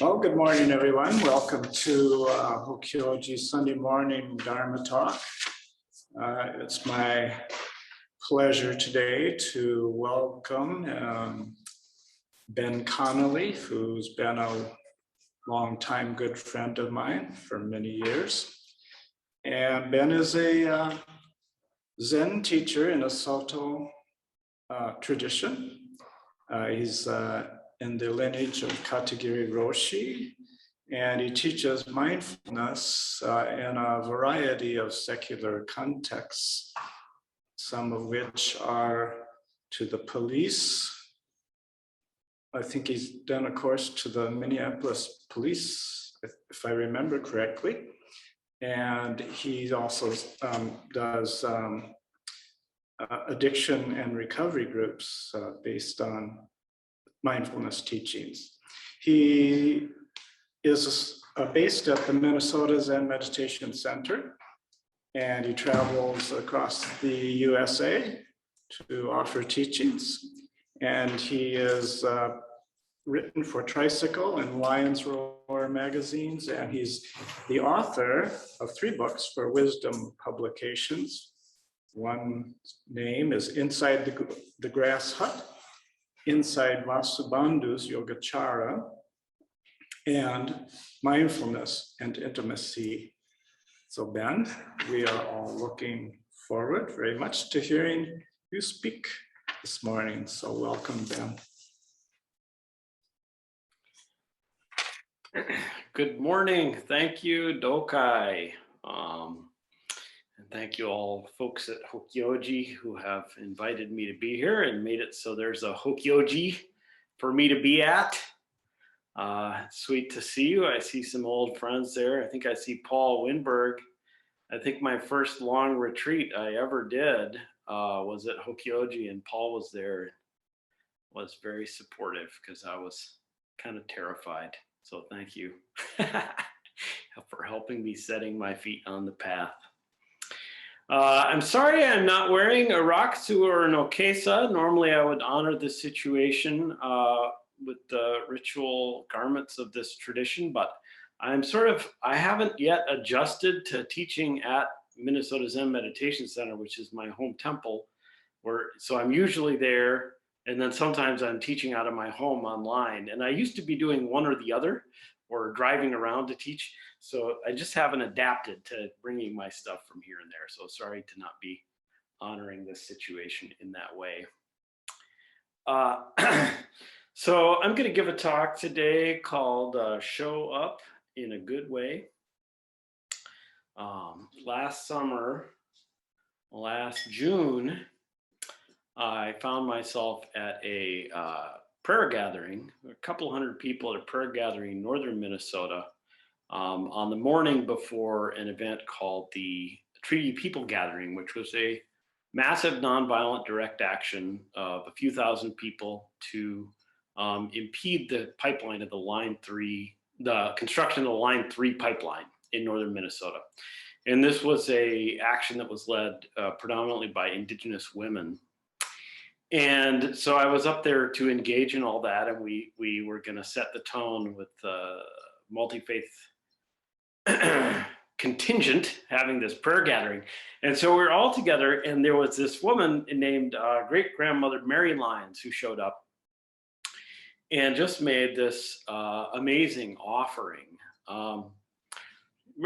Well, good morning, everyone. Welcome to Hokyoji Sunday morning Dharma talk. It's my pleasure today to welcome Ben Connelly, who's been a longtime good friend of mine for many years. And Ben is a Zen teacher in a Soto tradition. He's in the lineage of Katagiri Roshi, and he teaches mindfulness in a variety of secular contexts, some of which are to the police. I think he's done a course to the Minneapolis police, if I remember correctly. And he also does addiction and recovery groups based on mindfulness teachings. He is based at the Minnesota Zen Meditation Center, and he travels across the USA to offer teachings. And he is written for Tricycle and Lion's Roar magazines, and he's the author of 3 books for Wisdom publications. One name is Inside the Grass Hut, Inside Vasubnadhu's Yogacara, and Mindfulness and Intimacy. So Ben, we are all looking forward very much to hearing you speak this morning. So welcome, Ben. Good morning. Thank you, Dokai. And thank you all folks at Hokyoji who have invited me to be here and made it so there's a Hokyoji for me to be at. Sweet to see you. I see some old friends there. I think I see Paul Winberg. I think my first long retreat I ever did was at Hokyoji, and Paul was there, was very supportive because I was kind of terrified. So thank you for helping me setting my feet on the path. I'm sorry I'm not wearing a rakusu or an okesa. Normally I would honor this situation with the ritual garments of this tradition, but I haven't yet adjusted to teaching at Minnesota Zen Meditation Center, which is my home temple, so I'm usually there, and then sometimes I'm teaching out of my home online. And I used to be doing one or the other, or driving around to teach. So I just haven't adapted to bringing my stuff from here and there. So sorry to not be honoring this situation in that way. So I'm going to give a talk today called Show Up in a Good Way. Last June, I found myself at a prayer gathering, a couple hundred people at a prayer gathering in northern Minnesota on the morning before an event called the Treaty People Gathering, which was a massive nonviolent direct action of a few thousand people to impede the pipeline of the construction of the Line 3 pipeline in northern Minnesota. And this was a action that was led predominantly by Indigenous women. And so I was up there to engage in all that, and we were going to set the tone with multi-faith contingent having this prayer gathering. And so we were all together, and there was this woman named great-grandmother Mary Lyons who showed up and just made this amazing offering.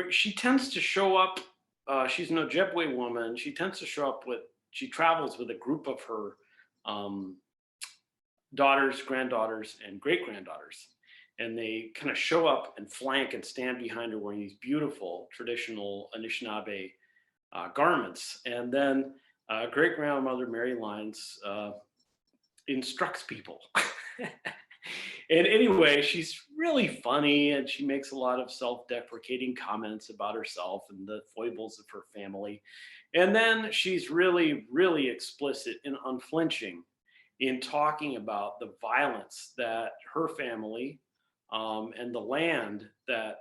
She tends to show up, she's an Ojibwe woman, she tends to show up she travels with a group of her daughters, granddaughters, and great-granddaughters. And they kind of show up and flank and stand behind her wearing these beautiful traditional Anishinaabe garments. And then great-grandmother Mary Lyons instructs people. And anyway, she's really funny, and she makes a lot of self-deprecating comments about herself and the foibles of her family. And then she's really, really explicit and unflinching in talking about the violence that her family and the land that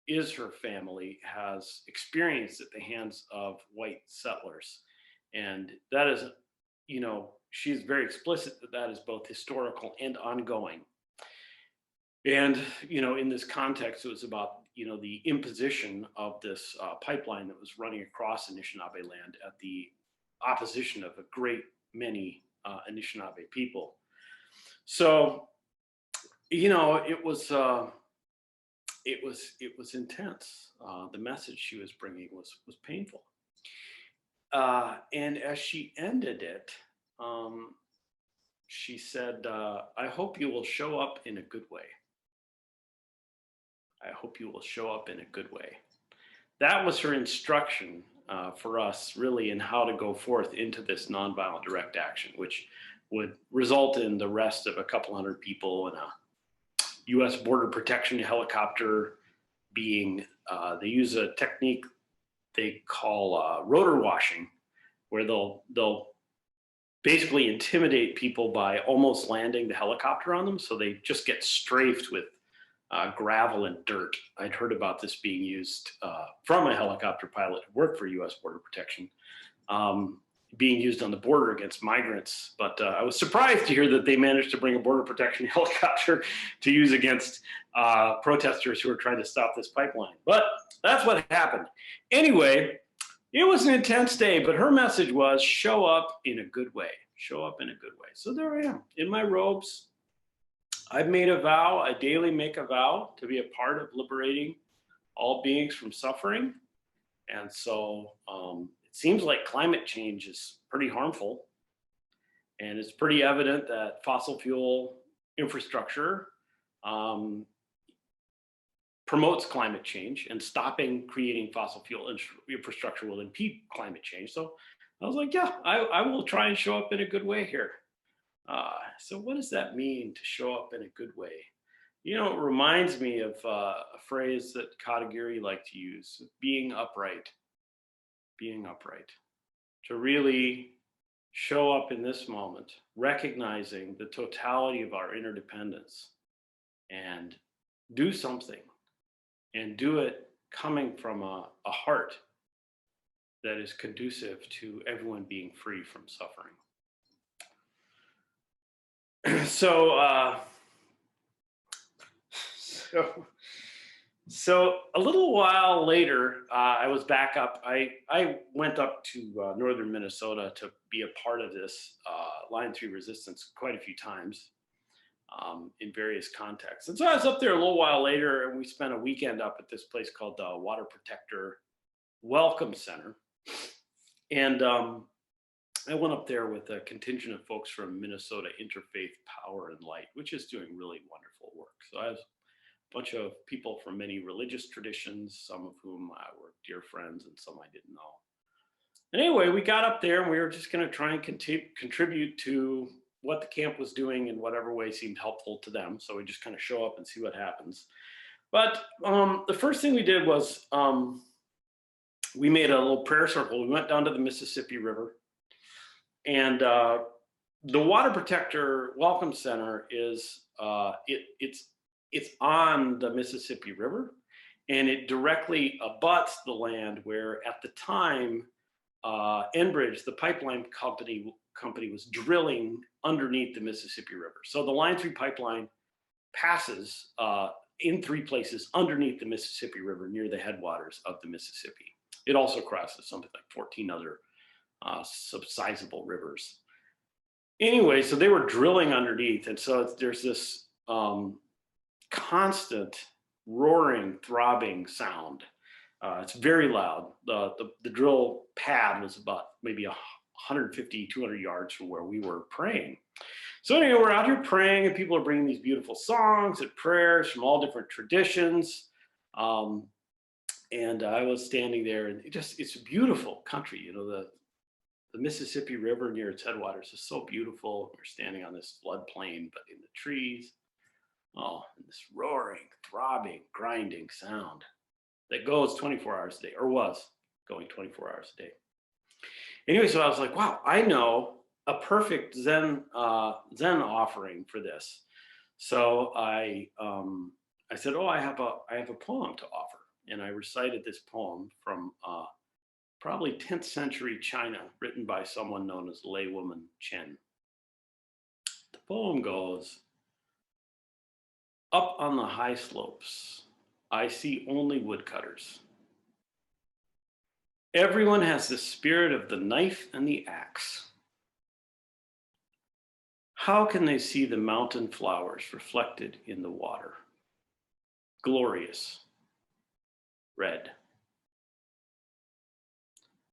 is her family has experienced at the hands of white settlers. And that is, she's very explicit that is both historical and ongoing. And, in this context, it was about, the imposition of this pipeline that was running across Anishinaabe land at the opposition of a great many Anishinaabe people. So, it was intense. The message she was bringing was painful. And as she ended it, she said, "I hope you will show up in a good way. I hope you will show up in a good way." That was her instruction for us, really, in how to go forth into this nonviolent direct action, which would result in the rest of a couple hundred people in a U.S. border protection helicopter being. They use a technique they call rotor washing, where they'll basically intimidate people by almost landing the helicopter on them, so they just get strafed with gravel and dirt. I'd heard about this being used from a helicopter pilot who worked for U.S. Border Protection, being used on the border against migrants. But I was surprised to hear that they managed to bring a border protection helicopter to use against protesters who were trying to stop this pipeline. But that's what happened. Anyway, it was an intense day, but her message was show up in a good way. Show up in a good way. So there I am in my robes. I've made a vow, I daily make a vow to be a part of liberating all beings from suffering. And so it seems like climate change is pretty harmful. And it's pretty evident that fossil fuel infrastructure promotes climate change, and stopping creating fossil fuel infrastructure will impede climate change. So I was like, yeah, I will try and show up in a good way here. So what does that mean to show up in a good way? It reminds me of a phrase that Katagiri liked to use, being upright, to really show up in this moment, recognizing the totality of our interdependence, and do something, and do it coming from a heart that is conducive to everyone being free from suffering. So a little while later, I was back up. I went up to northern Minnesota to be a part of this Line 3 resistance quite a few times in various contexts. And so I was up there a little while later, and we spent a weekend up at this place called the Water Protector Welcome Center. And I went up there with a contingent of folks from Minnesota Interfaith Power and Light, which is doing really wonderful work. So I was a bunch of people from many religious traditions, some of whom were dear friends and some I didn't know. And anyway, we got up there and we were just going to try and contribute to what the camp was doing in whatever way seemed helpful to them. So we just kind of show up and see what happens. But the first thing we did was we made a little prayer circle. We went down to the Mississippi River. And the Water Protector Welcome Center is it's on the Mississippi River, and it directly abuts the land where, at the time, Enbridge, the pipeline company, was drilling underneath the Mississippi River. So the Line 3 pipeline passes in 3 places underneath the Mississippi River near the headwaters of the Mississippi. It also crosses something like 14 other sizable rivers. Anyway, so they were drilling underneath, and so there's this constant roaring, throbbing sound. It's very loud. The drill pad was about maybe 150, 200 yards from where we were praying. So anyway, we're out here praying, and people are bringing these beautiful songs and prayers from all different traditions. And I was standing there, and it's a beautiful country. The Mississippi River near its headwaters is so beautiful. We're standing on this floodplain, but in the trees. Oh, and this roaring, throbbing, grinding sound that goes 24 hours a day, or was going 24 hours a day. Anyway, so I was like, wow, I know a perfect Zen offering for this. So I said, oh, I have a poem to offer. And I recited this poem from probably 10th century China, written by someone known as laywoman Chen. The poem goes, Up on the high slopes, I see only woodcutters. Everyone has the spirit of the knife and the axe. How can they see the mountain flowers reflected in the water? Glorious, red.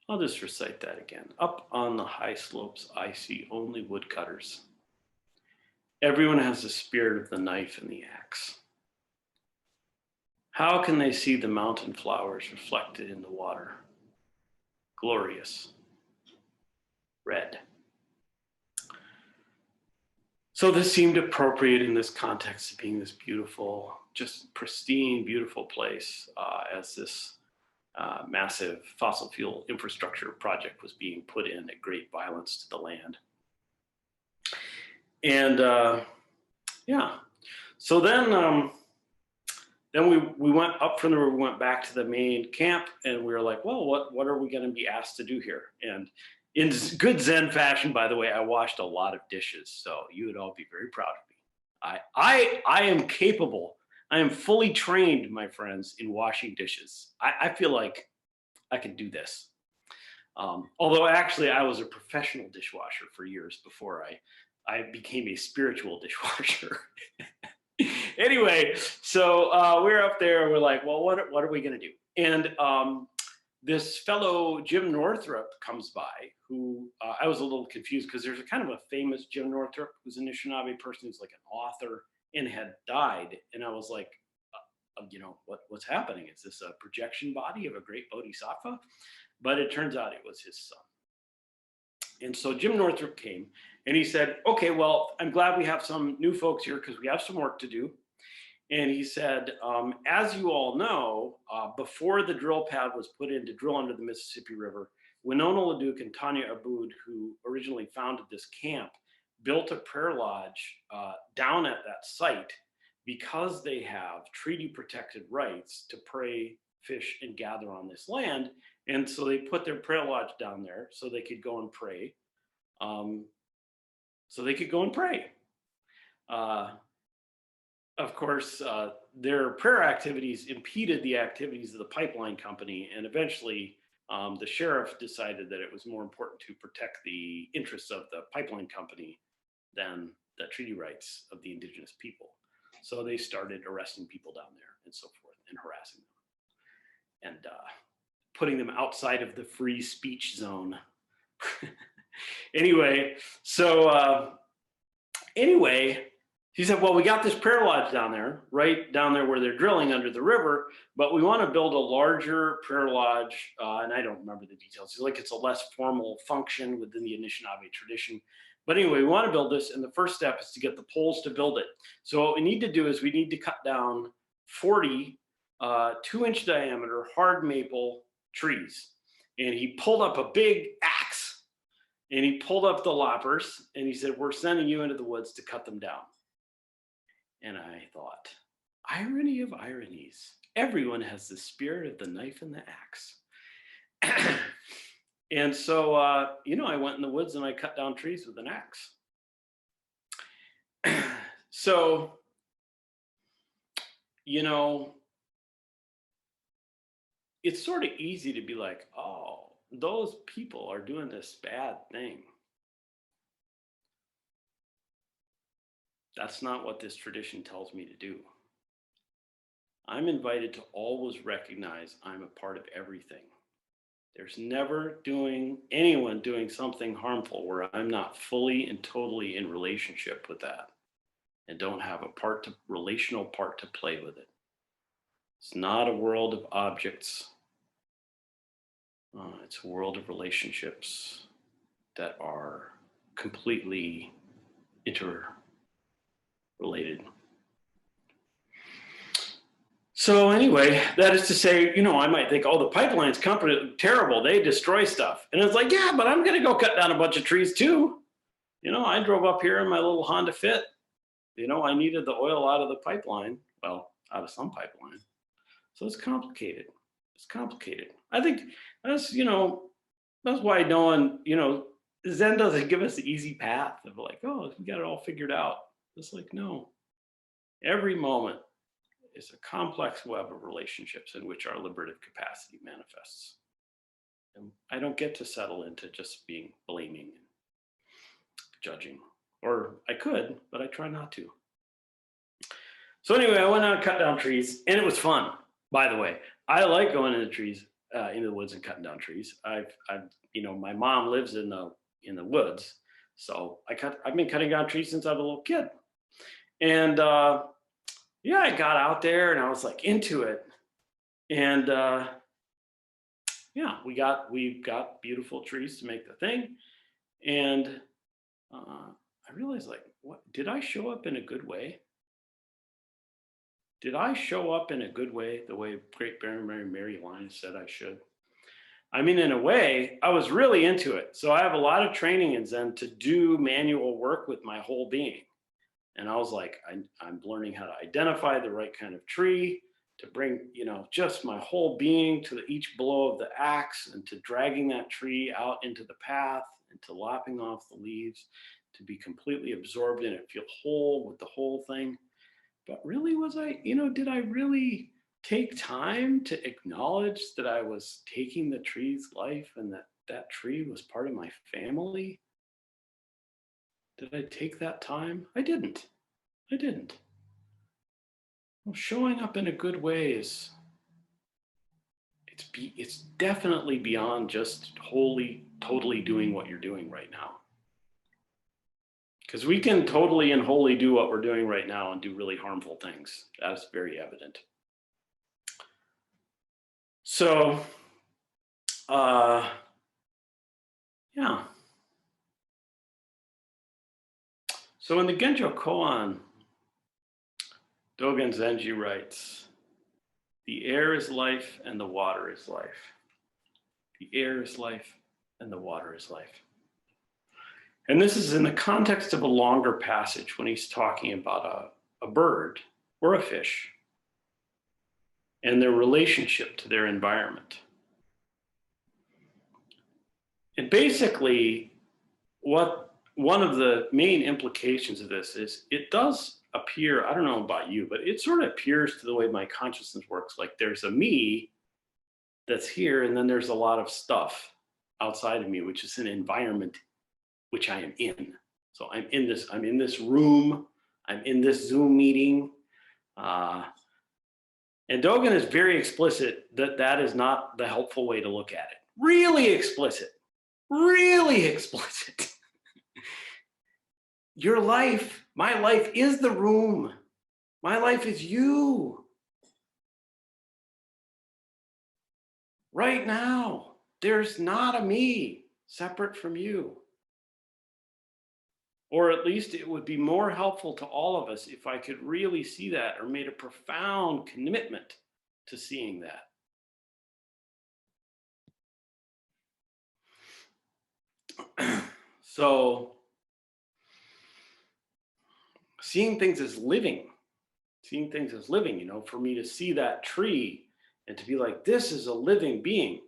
I'll just recite that again. Up on the high slopes, I see only woodcutters. Everyone has the spirit of the knife and the axe. How can they see the mountain flowers reflected in the water? Glorious, red. So this seemed appropriate in this context of being this beautiful, just pristine, beautiful place as this massive fossil fuel infrastructure project was being put in at great violence to the land. And yeah, so then we went up from there, we went back to the main camp, and we were like, well, what are we going to be asked to do here? And in good Zen fashion, by the way, I washed a lot of dishes, so you would all be very proud of me. I am capable. I am fully trained, my friends, in washing dishes. I feel like I can do this. Although actually I was a professional dishwasher for years before I became a spiritual dishwasher. Anyway, so we're up there and we're like, well, what are we going to do? And this fellow, Jim Northrup, comes by, who I was a little confused because there's a kind of a famous Jim Northrup who's an Anishinaabe person who's like an author and had died. And I was like, what's happening? Is this a projection body of a great bodhisattva? But it turns out it was his son. And so Jim Northrup came and he said, okay, well, I'm glad we have some new folks here because we have some work to do. And he said, as you all know, before the drill pad was put in to drill under the Mississippi River, Winona LaDuke and Tanya Abood, who originally founded this camp, built a prayer lodge down at that site because they have treaty protected rights to pray, fish, and gather on this land. And so they put their prayer lodge down there so they could go and pray. Of course, their prayer activities impeded the activities of the pipeline company, and eventually the sheriff decided that it was more important to protect the interests of the pipeline company than the treaty rights of the indigenous people. So they started arresting people down there and so forth and harassing them and putting them outside of the free speech zone. Anyway, he said, well, we got this prayer lodge down there, right down there where they're drilling under the river, but we want to build a larger prayer lodge, and I don't remember the details. It's a less formal function within the Anishinaabe tradition. But anyway, we want to build this, and the first step is to get the poles to build it. So what we need to do is we need to cut down 40 2-inch diameter hard maple trees. And he pulled up a big axe, and he pulled up the loppers, and he said, we're sending you into the woods to cut them down. And I thought, irony of ironies. Everyone has the spirit of the knife and the axe. And so, I went in the woods and I cut down trees with an axe. So, it's sort of easy to be like, oh, those people are doing this bad thing. That's not what this tradition tells me to do. I'm invited to always recognize I'm a part of everything. There's never anyone doing something harmful where I'm not fully and totally in relationship with that and don't have a relational part to play with it. It's not a world of objects. It's a world of relationships that are completely interrelated. So anyway, that is to say, I might think, oh, the pipeline's company terrible. They destroy stuff. And it's like, yeah, but I'm going to go cut down a bunch of trees too. I drove up here in my little Honda Fit. I needed the oil out of the pipeline. Well, out of some pipeline. So it's complicated. I think that's why no one, Zen doesn't give us the easy path of like, oh, we got it all figured out. It's like, no. Every moment is a complex web of relationships in which our liberative capacity manifests. And I don't get to settle into just being blaming and judging. Or I could, but I try not to. So anyway, I went out and cut down trees, and it was fun. By the way, I like going into trees, into the woods and cutting down trees. I've my mom lives in the woods, so I've been cutting down trees since I was a little kid, and yeah, I got out there and I was like into it, and yeah, we've got beautiful trees to make the thing, and I realized, like, what did I show up in a good way? Did I show up in a good way, the way Great Mary Lyons said I should? I mean, in a way, I was really into it. So I have a lot of training in Zen to do manual work with my whole being. And I was like, I'm learning how to identify the right kind of tree, to bring, just my whole being to each blow of the axe, and to dragging that tree out into the path, and to lopping off the leaves, to be completely absorbed in it, feel whole with the whole thing. But really, did I really take time to acknowledge that I was taking the tree's life, and that tree was part of my family? Did I take that time? I didn't. Well, showing up in a good way it's definitely beyond just totally doing what you're doing right now. Because we can totally and wholly do what we're doing right now and do really harmful things. That's very evident. So, yeah. So in the Genjo Koan, Dogen Zenji writes, "The air is life and the water is life. The air is life and the water is life." And this is in the context of a longer passage when he's talking about a bird or a fish and their relationship to their environment. And basically, one of the main implications of this is it does appear, I don't know about you, but it sort of appears to the way my consciousness works, like there's a me that's here, and then there's a lot of stuff outside of me, which is an environment which I am in. So I'm in this room, I'm in this Zoom meeting. And Dogen is very explicit that is not the helpful way to look at it. Really explicit. Your life, my life is the room. My life is you. Right now, there's not a me separate from you. Or at least it would be more helpful to all of us if I could really see that, or made a profound commitment to seeing that. So, seeing things as living, for me to see that tree and to be like, this is a living being.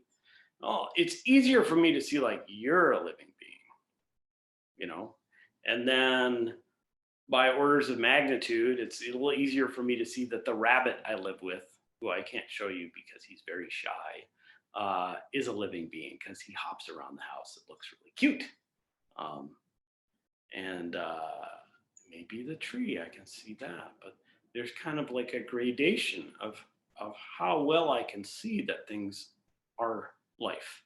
Oh, it's easier for me to see, like, you're a living being, And then by orders of magnitude, it's a little easier for me to see that the rabbit I live with, who I can't show you because he's very shy, is a living being because he hops around the house. It looks really cute. And maybe the tree, I can see that. But there's kind of like a gradation of how well I can see that things are life.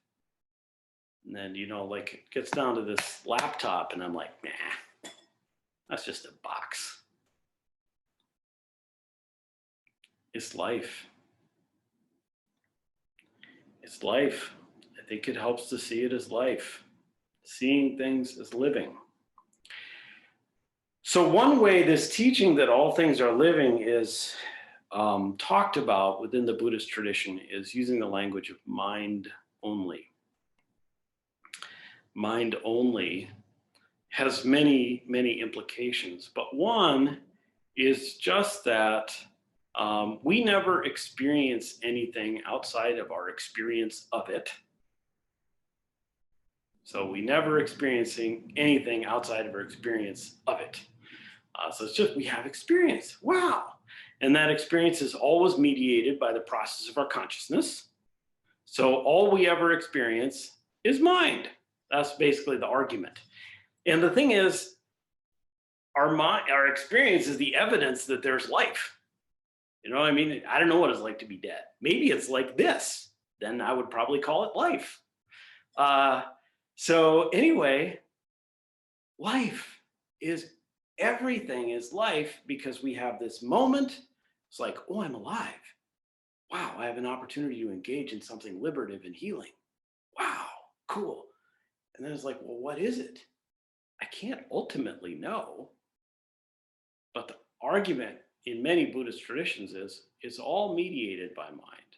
And then, like, it gets down to this laptop and I'm like, nah, that's just a box. It's life. It's life. I think it helps to see it as life. Seeing things as living. So one way this teaching that all things are living is talked about within the Buddhist tradition is using the language of mind only. Mind only has many, many implications, but one is just that we never experience anything outside of our experience of it. So we never experiencing anything outside of our experience of it. So it's just, we have experience. Wow. And that experience is always mediated by the process of our consciousness. So all we ever experience is mind. That's basically the argument. And the thing is, our experience is the evidence that there's life. You know what I mean? I don't know what it's like to be dead. Maybe it's like this. Then I would probably call it life. So anyway, life is, everything is life because we have this moment. It's like, oh, I'm alive. Wow, I have an opportunity to engage in something liberative and healing. Wow, cool. And then it's like, well, what is it? I can't ultimately know. But the argument in many Buddhist traditions is it's all mediated by mind.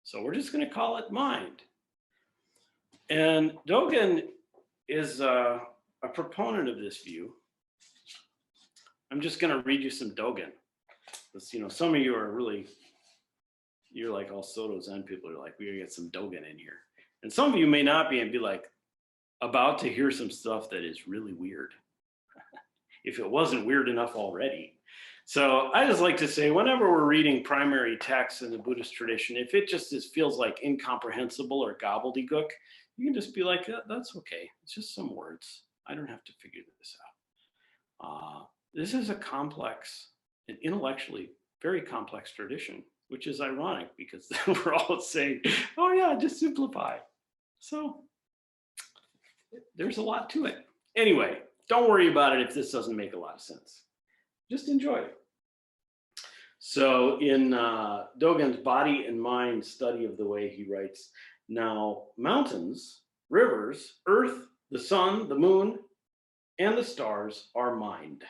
So we're just going to call it mind. And Dogen is a proponent of this view. I'm just going to read you some Dogen. Because, you know, some of you are really, you're like all Soto Zen people are like, we gotta get some Dogen in here. And some of you may not be and be like about to hear some stuff that is really weird. If it wasn't weird enough already. So I just like to say, whenever we're reading primary texts in the Buddhist tradition, if it just feels like incomprehensible or gobbledygook, you can just be like, that's okay. It's just some words. I don't have to figure this out. This is a complex and intellectually very complex tradition, which is ironic because we're all saying, oh yeah, just simplify. So there's a lot to it. Anyway, don't worry about it if this doesn't make a lot of sense. Just enjoy it. So in Dogen's Body and Mind Study of the Way, he writes, now mountains, rivers, earth, the sun, the moon, and the stars are mind.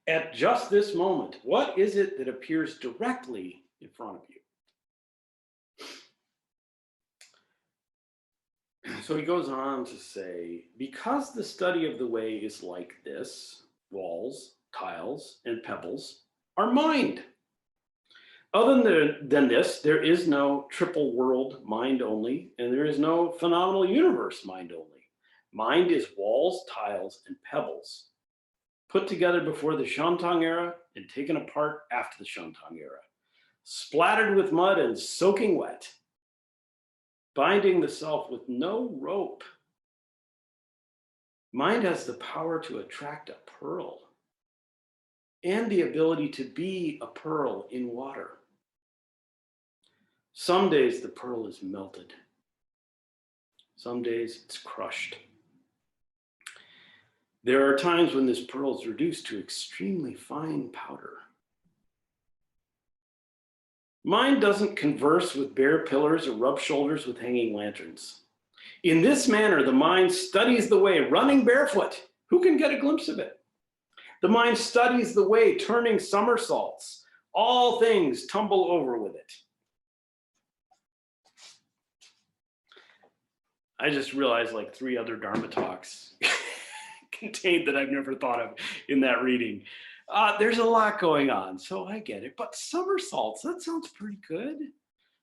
At just this moment, what is it that appears directly in front of you? So he goes on to say, because the study of the way is like this, walls, tiles, and pebbles are mind. Other than this, there is no triple world, mind only, and there is no phenomenal universe, mind only. Mind is walls, tiles, and pebbles, put together before the Shantang era and taken apart after the Shantang era, splattered with mud and soaking wet, binding the self with no rope. Mind has the power to attract a pearl and the ability to be a pearl in water. Some days the pearl is melted. Some days it's crushed. There are times when this pearl is reduced to extremely fine powder. Mind doesn't converse with bare pillars or rub shoulders with hanging lanterns. In this manner, the mind studies the way running barefoot. Who can get a glimpse of it? The mind studies the way turning somersaults. All things tumble over with it. I just realized like 3 other Dharma talks contained that I've never thought of in that reading. There's a lot going on, so I get it. But somersaults, that sounds pretty good.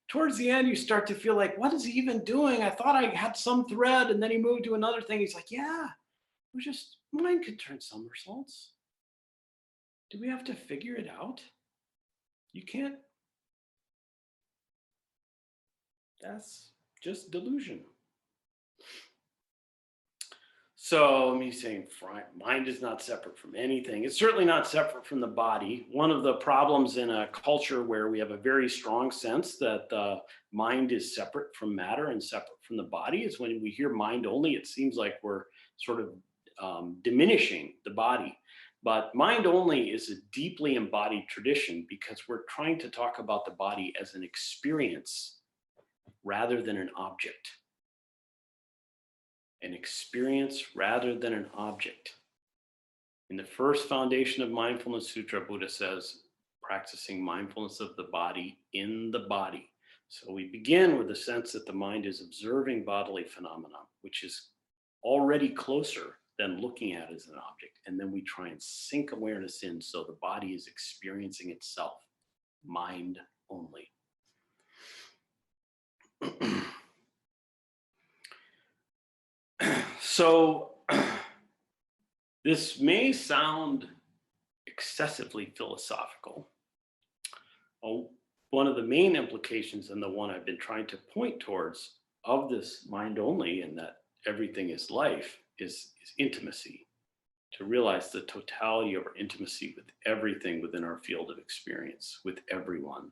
Towards the end, you start to feel like, what is he even doing? I thought I had some thread, and then he moved to another thing. He's like, yeah, it was just, mind can turn somersaults. Do we have to figure it out? You can't. That's just delusion. So he's saying mind is not separate from anything. It's certainly not separate from the body. One of the problems in a culture where we have a very strong sense that the mind is separate from matter and separate from the body is when we hear mind only, it seems like we're sort of diminishing the body. But mind only is a deeply embodied tradition because we're trying to talk about the body as an experience rather than an object. An experience rather than an object. In the first foundation of Mindfulness Sutra, Buddha says, practicing mindfulness of the body in the body. So we begin with the sense that the mind is observing bodily phenomena, which is already closer than looking at it as an object. And then we try and sink awareness in so the body is experiencing itself, mind only. So This may sound excessively philosophical. Oh, one of the main implications, and the one I've been trying to point towards of this mind only, and that everything is life, is intimacy. To realize the totality of our intimacy with everything within our field of experience, with everyone.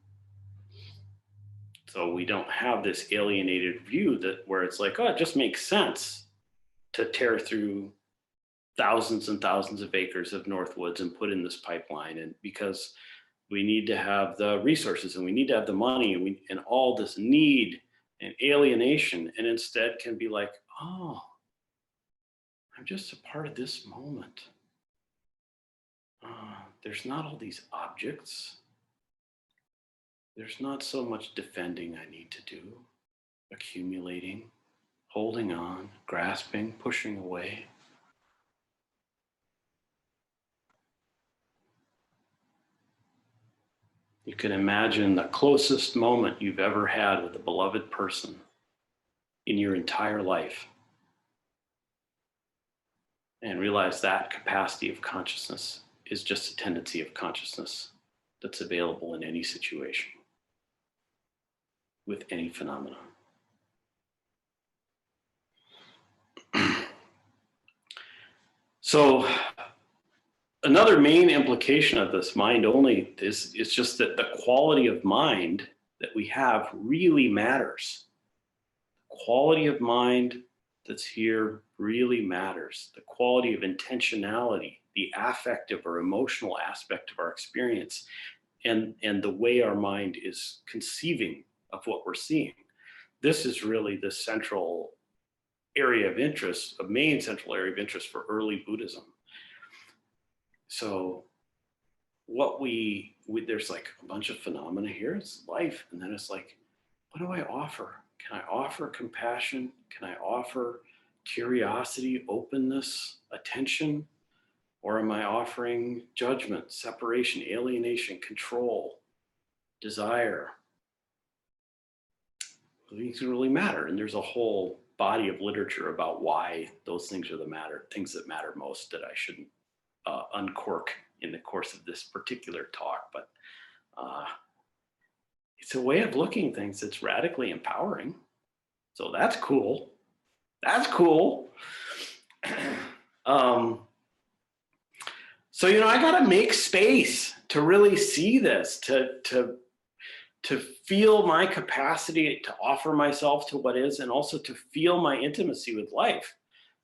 So we don't have this alienated view that where it's like, oh, it just makes sense to tear through thousands and thousands of acres of Northwoods and put in this pipeline, and because we need to have the resources and we need to have the money, and all this need and alienation, and instead can be like, oh, I'm just a part of this moment. There's not all these objects. There's not so much defending I need to do, accumulating, holding on, grasping, pushing away. You can imagine the closest moment you've ever had with a beloved person in your entire life, and realize that capacity of consciousness is just a tendency of consciousness that's available in any situation, with any phenomenon. So another main implication of this mind only is just that the quality of mind that we have really matters. The quality of mind that's here really matters. The quality of intentionality, the affective or emotional aspect of our experience, and the way our mind is conceiving of what we're seeing. This is really the central area of interest, a main central area of interest for early Buddhism. So what there's like a bunch of phenomena here, it's life, and then it's like, what do I offer? Can I offer compassion? Can I offer curiosity, openness, attention? Or am I offering judgment, separation, alienation, control, desire? These really matter. And there's a whole body of literature about why those things are things that matter most, that I shouldn't uncork in the course of this particular talk. But it's a way of looking things that's radically empowering. So that's cool. That's cool. So, I got to make space to really see this, to feel my capacity to offer myself to what is, and also to feel my intimacy with life.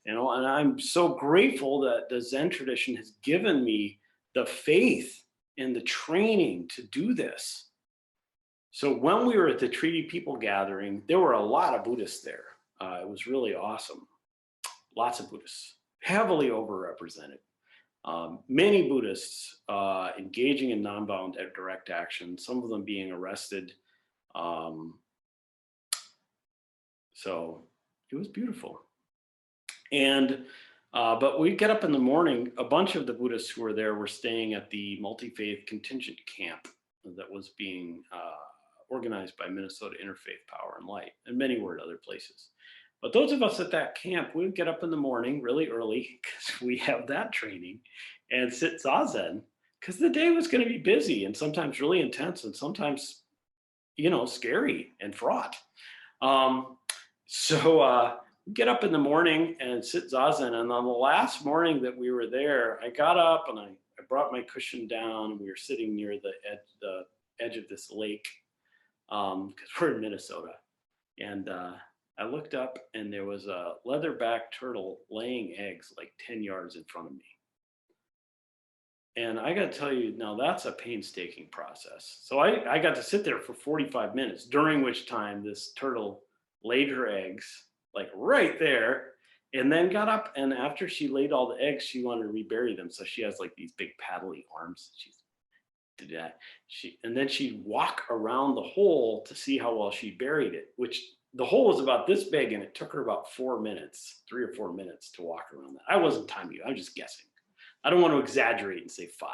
And I'm so grateful that the Zen tradition has given me the faith and the training to do this. So when we were at the Treaty People Gathering, there were a lot of Buddhists there. It was really awesome. Lots of Buddhists, heavily overrepresented. Many Buddhists engaging in nonviolent direct action, some of them being arrested. So it was beautiful. And but we get up in the morning, a bunch of the Buddhists who were there were staying at the multi-faith contingent camp that was being organized by Minnesota Interfaith Power and Light, and many were at other places. But those of us at that camp, we would get up in the morning really early, because we have that training, and sit zazen, because the day was going to be busy and sometimes really intense and sometimes, scary and fraught. So get up in the morning and sit zazen. And on the last morning that we were there, I got up and I brought my cushion down. We were sitting near the edge of this lake, because we're in Minnesota. And I looked up and there was a leatherback turtle laying eggs like 10 yards in front of me. And I got to tell you, now that's a painstaking process. So I got to sit there for 45 minutes, during which time this turtle laid her eggs like right there, and then got up, and after she laid all the eggs, she wanted to rebury them. So she has like these big paddly arms. She did that. And then she'd walk around the hole to see how well she buried it, which the hole was about this big, and it took her about 3 or 4 minutes to walk around that. I wasn't timing you, I'm just guessing. I don't want to exaggerate and say 5.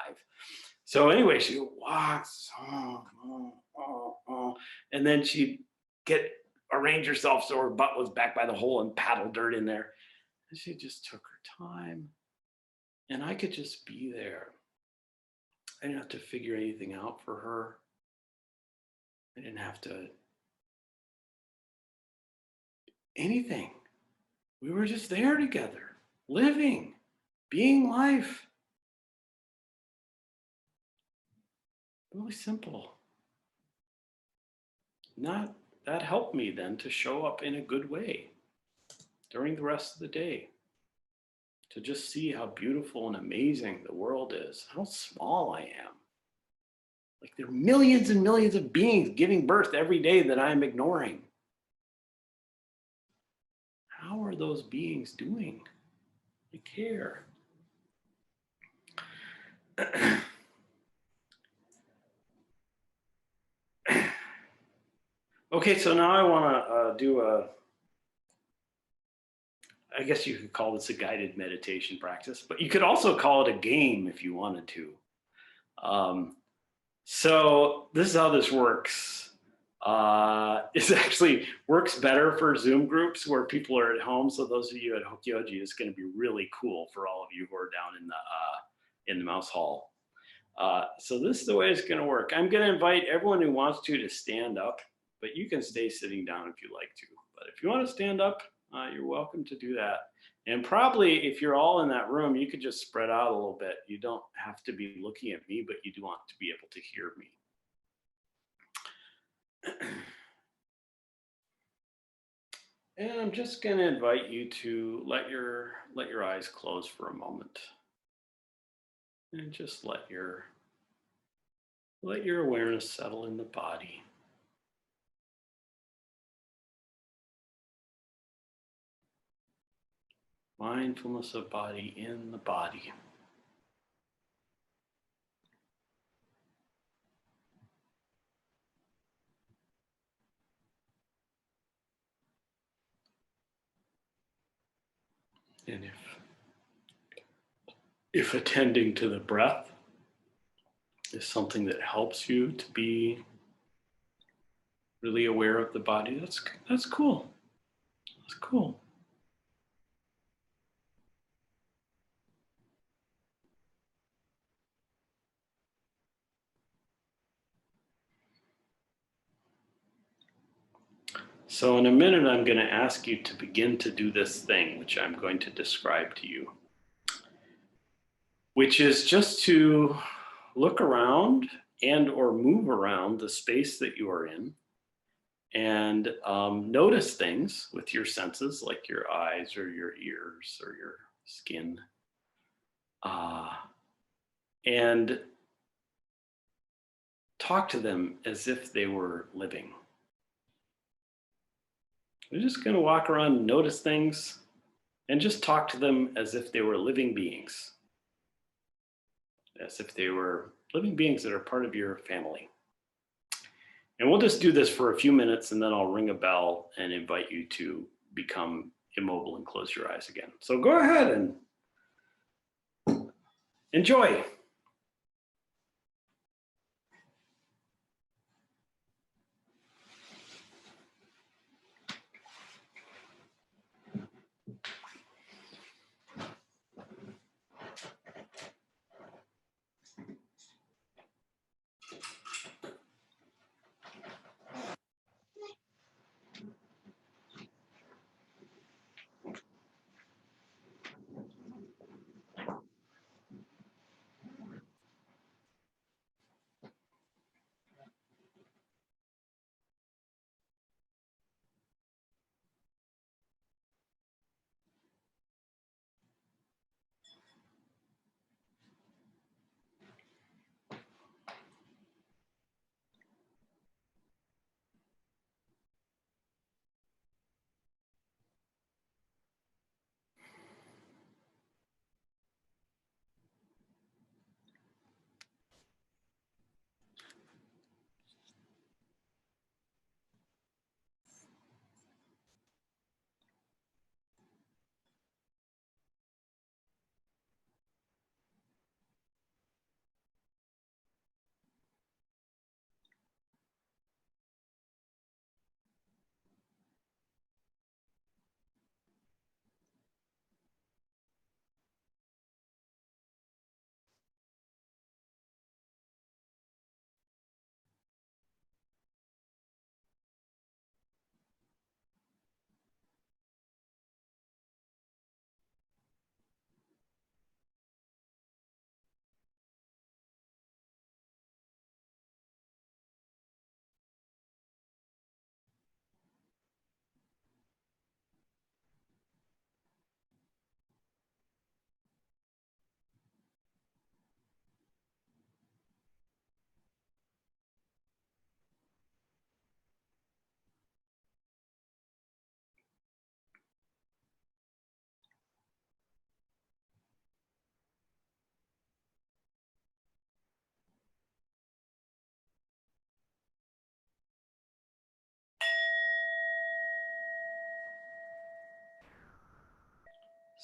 So anyway, she walks, and then she'd arrange herself so her butt was back by the hole and paddle dirt in there. And she just took her time. And I could just be there. I didn't have to figure anything out for her. I didn't have to anything. We were just there together, living, being life. Really simple. That helped me then to show up in a good way during the rest of the day. To just see how beautiful and amazing the world is, how small I am. Like there are millions and millions of beings giving birth every day that I'm ignoring. How are those beings doing? I care. Okay, so now I want to do I guess you could call this a guided meditation practice, but you could also call it a game if you wanted to. So this is how this works. It actually works better for Zoom groups where people are at home. So those of you at Hokyoji, it's going to be really cool for all of you who are down in the mouse hall. So this is the way it's going to work. I'm going to invite everyone who wants to stand up, but you can stay sitting down if you like to. But if you want to stand up, you're welcome to do that. And probably if you're all in that room, you could just spread out a little bit. You don't have to be looking at me, but you do want to be able to hear me. And I'm just going to invite you to let your eyes close for a moment. And just let your awareness settle in the body. Mindfulness of body in the body. And if attending to the breath is something that helps you to be really aware of the body, that's cool. That's cool. So in a minute, I'm going to ask you to begin to do this thing, which I'm going to describe to you, which is just to look around and or move around the space that you are in and notice things with your senses, like your eyes or your ears or your skin. And talk to them as if they were living. You're just going to walk around and notice things and just talk to them as if they were living beings. As if they were living beings that are part of your family. And we'll just do this for a few minutes and then I'll ring a bell and invite you to become immobile and close your eyes again. So go ahead and enjoy.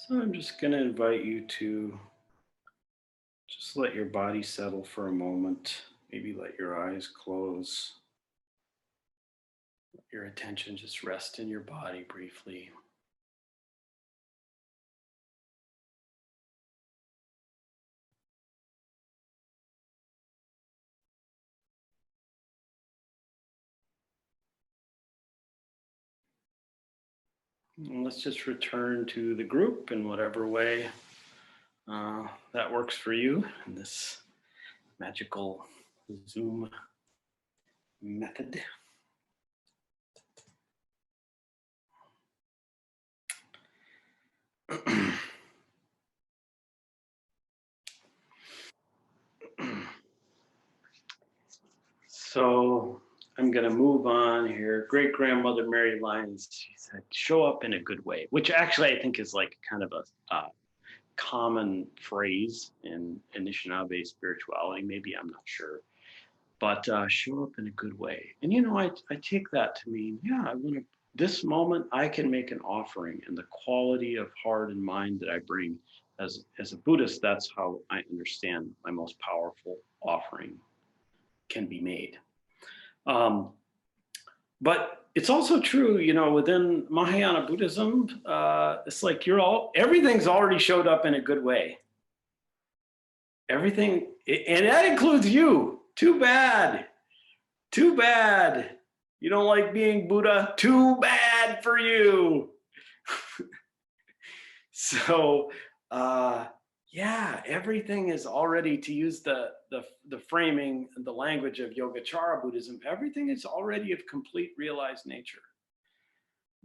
So I'm just going to invite you to just let your body settle for a moment. Maybe let your eyes close. Let your attention just rest in your body briefly. And let's just return to the group in whatever way that works for you in this magical Zoom method. So I'm going to move on here. Great grandmother Mary Lyons, she said, show up in a good way, which actually I think is like kind of a common phrase in Anishinaabe spirituality. Maybe, I'm not sure. But show up in a good way. And, you know, I take that to mean, yeah, I want to, this moment I can make an offering, and the quality of heart and mind that I bring as a Buddhist, that's how I understand my most powerful offering can be made. But it's also true, you know, within Mahayana Buddhism, it's like everything's already showed up in a good way. Everything, and that includes you. Too bad. Too bad. You don't like being Buddha? Too bad for you. So, yeah, everything is already, to use the framing, the language of Yogacara Buddhism, everything is already of complete realized nature.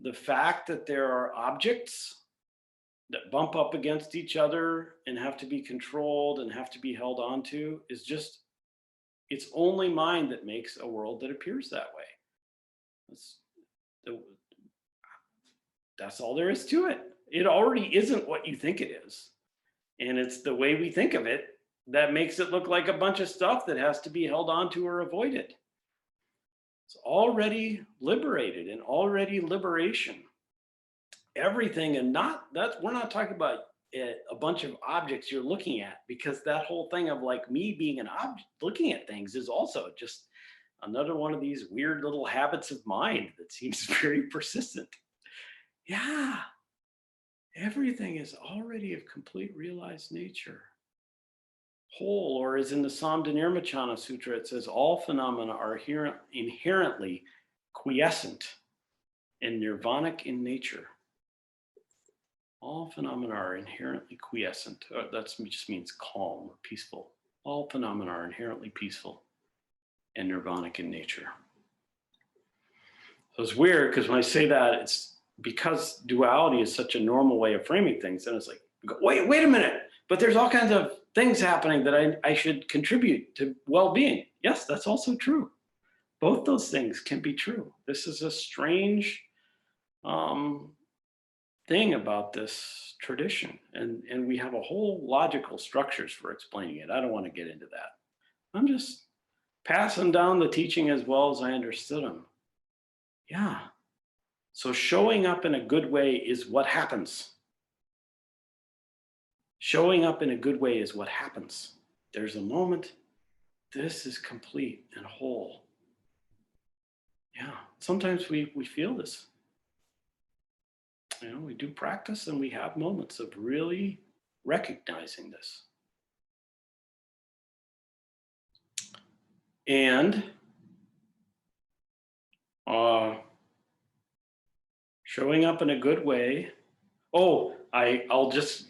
The fact that there are objects that bump up against each other and have to be controlled and have to be held onto is just, it's only mind that makes a world that appears that way. That's all there is to it. It already isn't what you think it is. And it's the way we think of it that makes it look like a bunch of stuff that has to be held onto or avoided. It's already liberated and already liberation. Everything, and we're not talking about a bunch of objects you're looking at, because that whole thing of like me being an object looking at things is also just another one of these weird little habits of mind that seems very persistent. Yeah, everything is already of complete realized nature. Whole, or as in the Samdhinirmachana Sutra, it says all phenomena are inherently quiescent and nirvanic in nature. All phenomena are inherently quiescent. That just means calm or peaceful. All phenomena are inherently peaceful and nirvanic in nature. So it's weird because when I say that, it's because duality is such a normal way of framing things. And it's like, wait a minute, but there's all kinds of things happening that I should contribute to well-being. Yes, that's also true. Both those things can be true. This is a strange thing about this tradition. And we have a whole logical structures for explaining it. I don't want to get into that. I'm just passing down the teaching as well as I understood them. Yeah. So showing up in a good way is what happens. Showing up in a good way is what happens. There's a moment, this is complete and whole. Yeah, sometimes we feel this. You know, we do practice and we have moments of really recognizing this. And showing up in a good way. Oh, I'll just,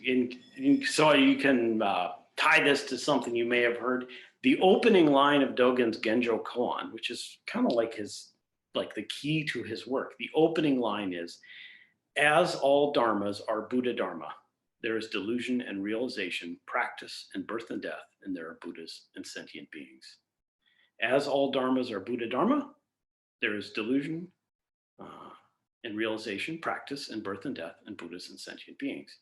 so you can tie this to something you may have heard. The opening line of Dogen's Genjo Koan, which is kind of like the key to his work. The opening line is, as all dharmas are Buddha Dharma, there is delusion and realization, practice and birth and death, and there are Buddhas and sentient beings. As all dharmas are Buddha Dharma, there is delusion and realization, practice and birth and death, and Buddhas and sentient beings.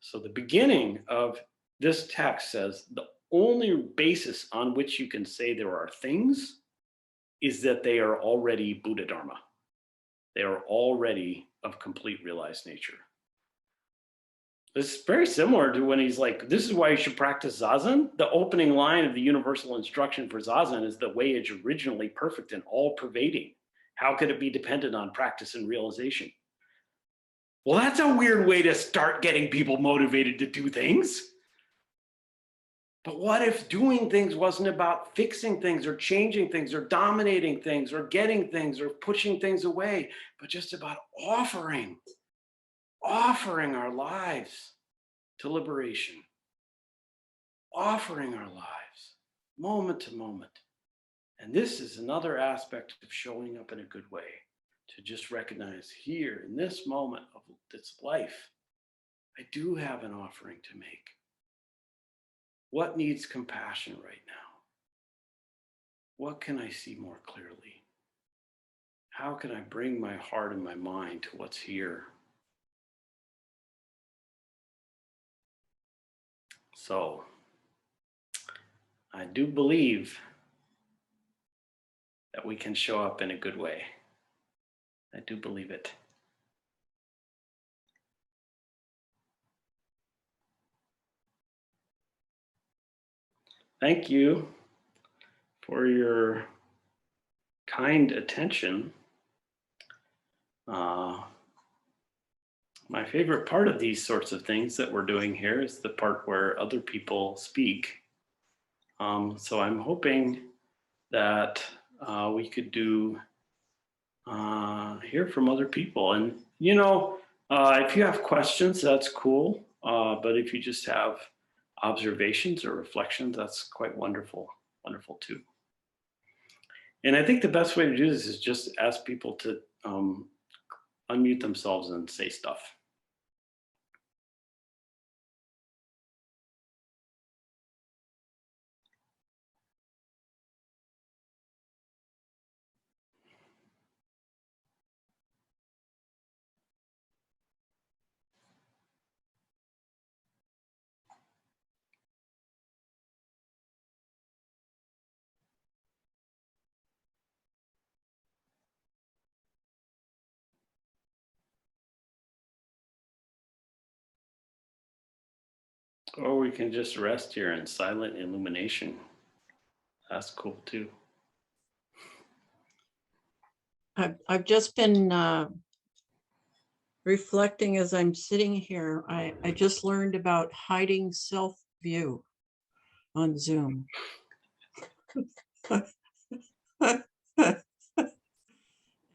So the beginning of this text says the only basis on which you can say there are things is that they are already Buddha Dharma. They are already of complete realized nature. It's very similar to when he's like, this is why you should practice Zazen. The opening line of the universal instruction for Zazen is the way is originally perfect and all pervading. How could it be dependent on practice and realization? Well, that's a weird way to start getting people motivated to do things. But what if doing things wasn't about fixing things or changing things or dominating things or getting things or pushing things away, but just about offering our lives to liberation, offering our lives moment to moment. And this is another aspect of showing up in a good way, to just recognize here in this moment of this life, I do have an offering to make. What needs compassion right now? What can I see more clearly? How can I bring my heart and my mind to what's here? So, I do believe that we can show up in a good way. I do believe it. Thank you for your kind attention. My favorite part of these sorts of things that we're doing here is the part where other people speak. So I'm hoping that we could hear from other people. And, if you have questions, that's cool. But if you just have observations or reflections, that's quite wonderful too. And I think the best way to do this is just ask people to unmute themselves and say stuff. Or we can just rest here in silent illumination. That's cool too. I've just been reflecting as I'm sitting here. I just learned about hiding self-view on Zoom.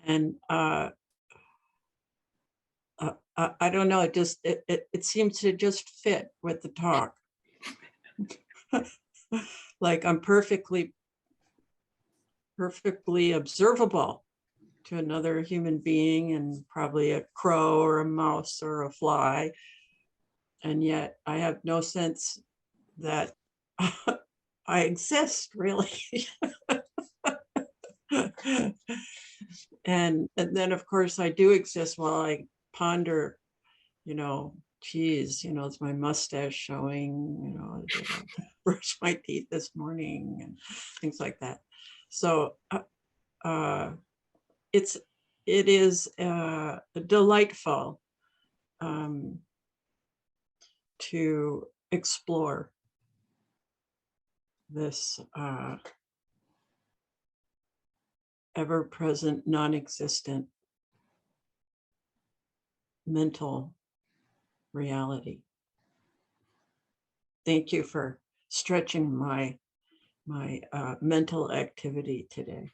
And I don't know, it seems to just fit with the talk. Like I'm perfectly observable to another human being, and probably a crow or a mouse or a fly. And yet I have no sense that I exist, really. And then of course I do exist while I ponder, geez, is my mustache showing, did I brush my teeth this morning and things like that. So it is delightful to explore this ever-present, non-existent mental reality. Thank you for stretching my mental activity today.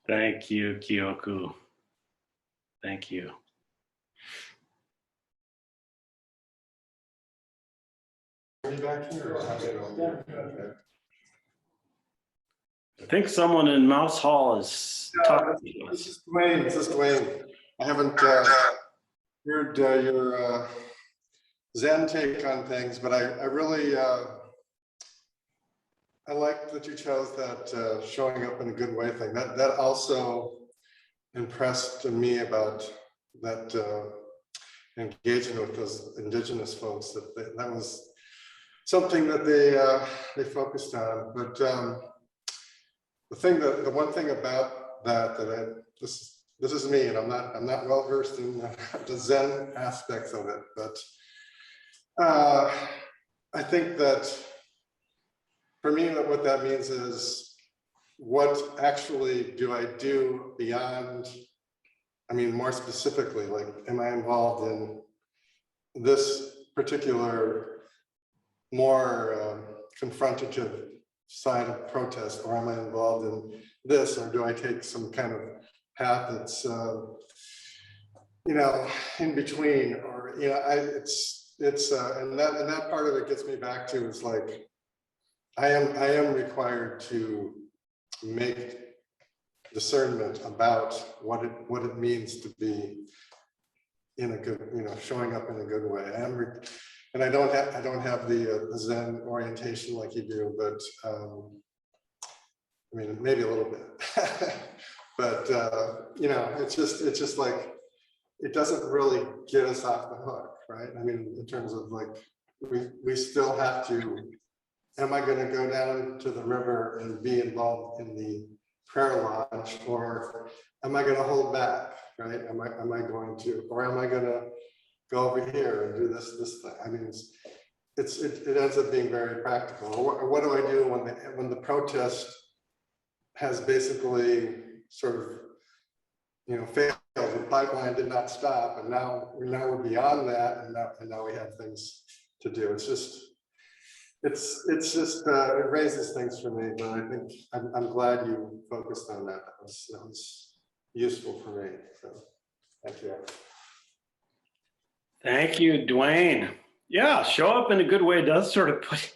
Thank you, Kyoku. Thank you. I think someone in Mouse Hall is talking to us. This is Dwayne. I haven't heard your Zen take on things, but I really I like that you chose that showing up in a good way thing. That also impressed me about that engaging with those indigenous folks. That was something that they focused on. But the one thing about that this is me, and I'm not well versed in the Zen aspects of it, but I think that for me, what that means is, what actually do I do beyond, I mean, more specifically, like, am I involved in this particular more confrontative side of protest, or am I involved in this, or do I take some kind of path that's, you know, in between, or, you know, and that part of it gets me back to, is like, I am required to make discernment about what it means to be in a good, you know, showing up in a good way. And I don't have the Zen orientation like you do, but I mean, maybe a little bit, but you know, it's just like, it doesn't really get us off the hook, right? I mean, in terms of like, we still have to, am I going to go down to the river and be involved in the prayer lodge, or am I going to hold back, right? Am I going to, or am I going to go over here and do this thing? I mean, it ends up being very practical. Or what do I do when the protest has basically sort of, you know, failed? The pipeline did not stop, and now we're beyond that, and now we have things to do. It's just it raises things for me, but I think I'm glad you that on that. That was useful for me. So thank you. Thank you, Dwayne. Yeah, show up in a good way does sort of put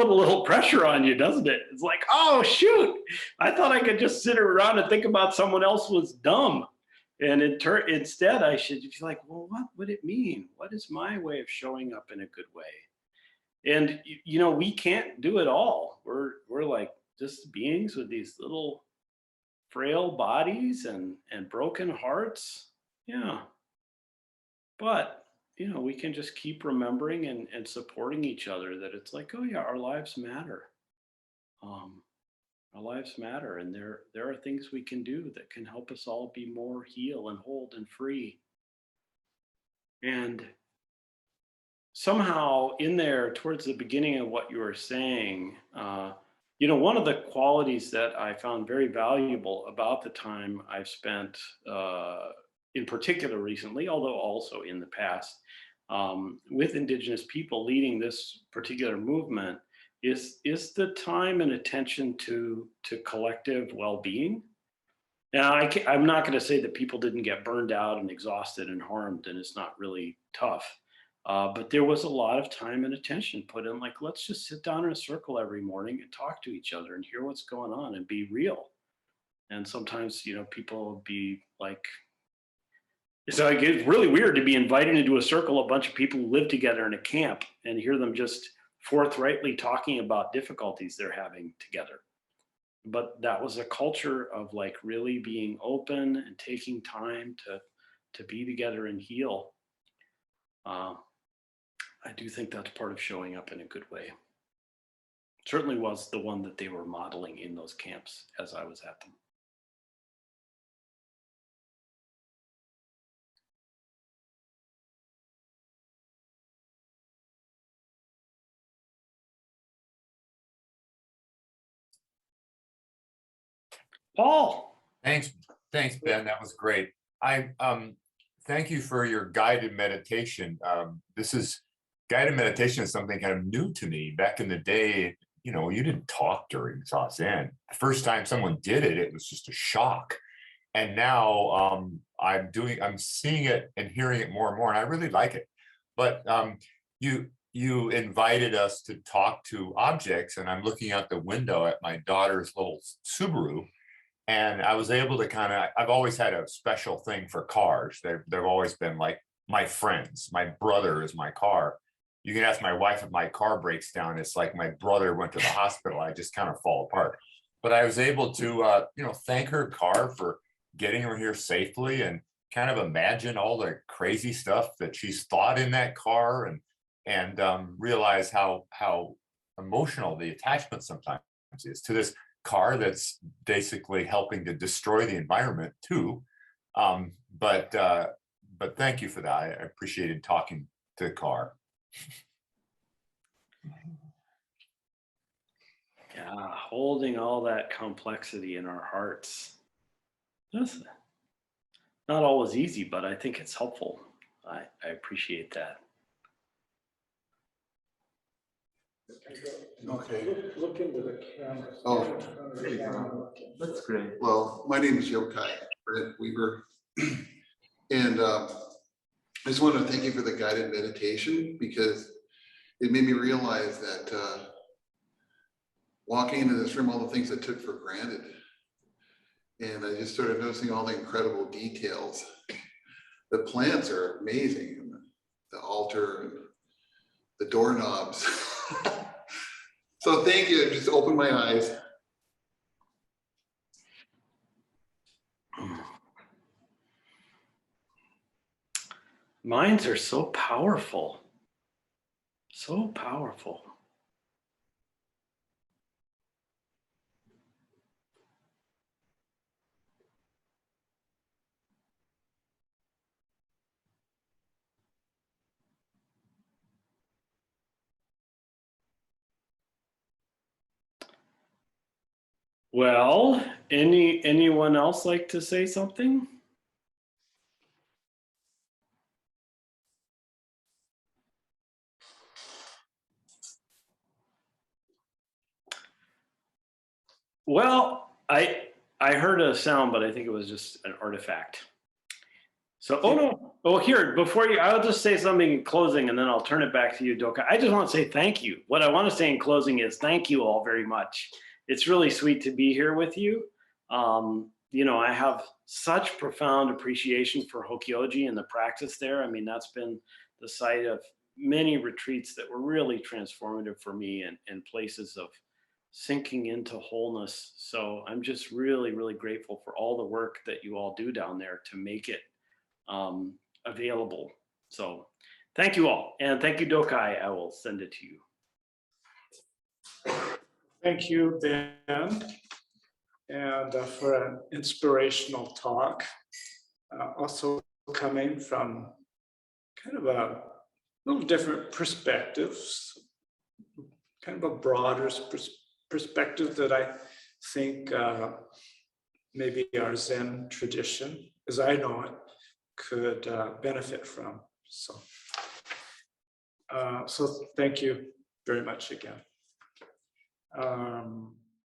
a little pressure on you, doesn't it? It's like, oh shoot, I thought I could just sit around and think about someone else was dumb. And instead I should be like, well, what would it mean? What is my way of showing up in a good way? And you know, we can't do it all. We're like just beings with these little frail bodies and broken hearts. Yeah. But you know, we can just keep remembering and supporting each other, that it's like, oh yeah, our lives matter. Our lives matter, and there are things we can do that can help us all be more heal and hold and free. And somehow in there, towards the beginning of what you were saying, you know, one of the qualities that I found very valuable about the time I've spent, in particular recently, although also in the past, with Indigenous people leading this particular movement, is the time and attention to collective well-being. Now, I'm not going to say that people didn't get burned out and exhausted and harmed, and it's not really tough. But there was a lot of time and attention put in, like, let's just sit down in a circle every morning and talk to each other and hear what's going on and be real. And sometimes, you know, people will be like, so it's really weird to be invited into a circle, a bunch of people who live together in a camp, and hear them just forthrightly talking about difficulties they're having together. But that was a culture of like really being open and taking time to be together and heal. I do think that's part of showing up in a good way. Certainly was the one that they were modeling in those camps as I was at them. Paul. Thanks, Ben. That was great. I thank you for your guided meditation. Guided meditation is something kind of new to me. Back in the day, you know, you didn't talk during Soto Zen. The first time someone did it, it was just a shock. And now I'm seeing it and hearing it more and more, and I really like it. But you invited us to talk to objects, and I'm looking out the window at my daughter's little Subaru. And I was able to I've always had a special thing for cars. They've always been like my friends. My brother is my car. You can ask my wife if my car breaks down. It's like my brother went to the hospital. I just kind of fall apart. But I was able to, you know, thank her car for getting her here safely, and kind of imagine all the crazy stuff that she's thought in that car, and realize how emotional the attachment sometimes is to this car that's basically helping to destroy the environment too. But thank you for that. I appreciated talking to the car. Yeah, holding all that complexity in our hearts. That's not always easy, but I think it's helpful. I appreciate that. Okay. Look into the camera. Oh, there you go. That's great. Well, my name is Yokai Brent Weaver. And I just want to thank you for the guided meditation, because it made me realize that walking into this room, all the things I took for granted. And I just started noticing all the incredible details. The plants are amazing. And the altar, and the doorknobs. So thank you. It just opened my eyes. Minds are so powerful. So powerful. Well, anyone else like to say something? Well, I heard a sound, but I think it was just an artifact. So, oh no, oh here, before you, I'll just say something in closing and then I'll turn it back to you, Doka. I just want to say thank you. What I want to say in closing is thank you all very much. It's really sweet to be here with you. You know, I have such profound appreciation for Hokyoji and the practice there. I mean, that's been the site of many retreats that were really transformative for me and places of sinking into wholeness. So I'm just really, really grateful for all the work that you all do down there to make it available. So thank you all. And thank you, Dokai. I will send it to you. Thank you, Ben, and for an inspirational talk. Also coming from kind of a little different perspectives, kind of a broader perspective that I think maybe our Zen tradition, as I know it, could benefit from. So, so thank you very much again.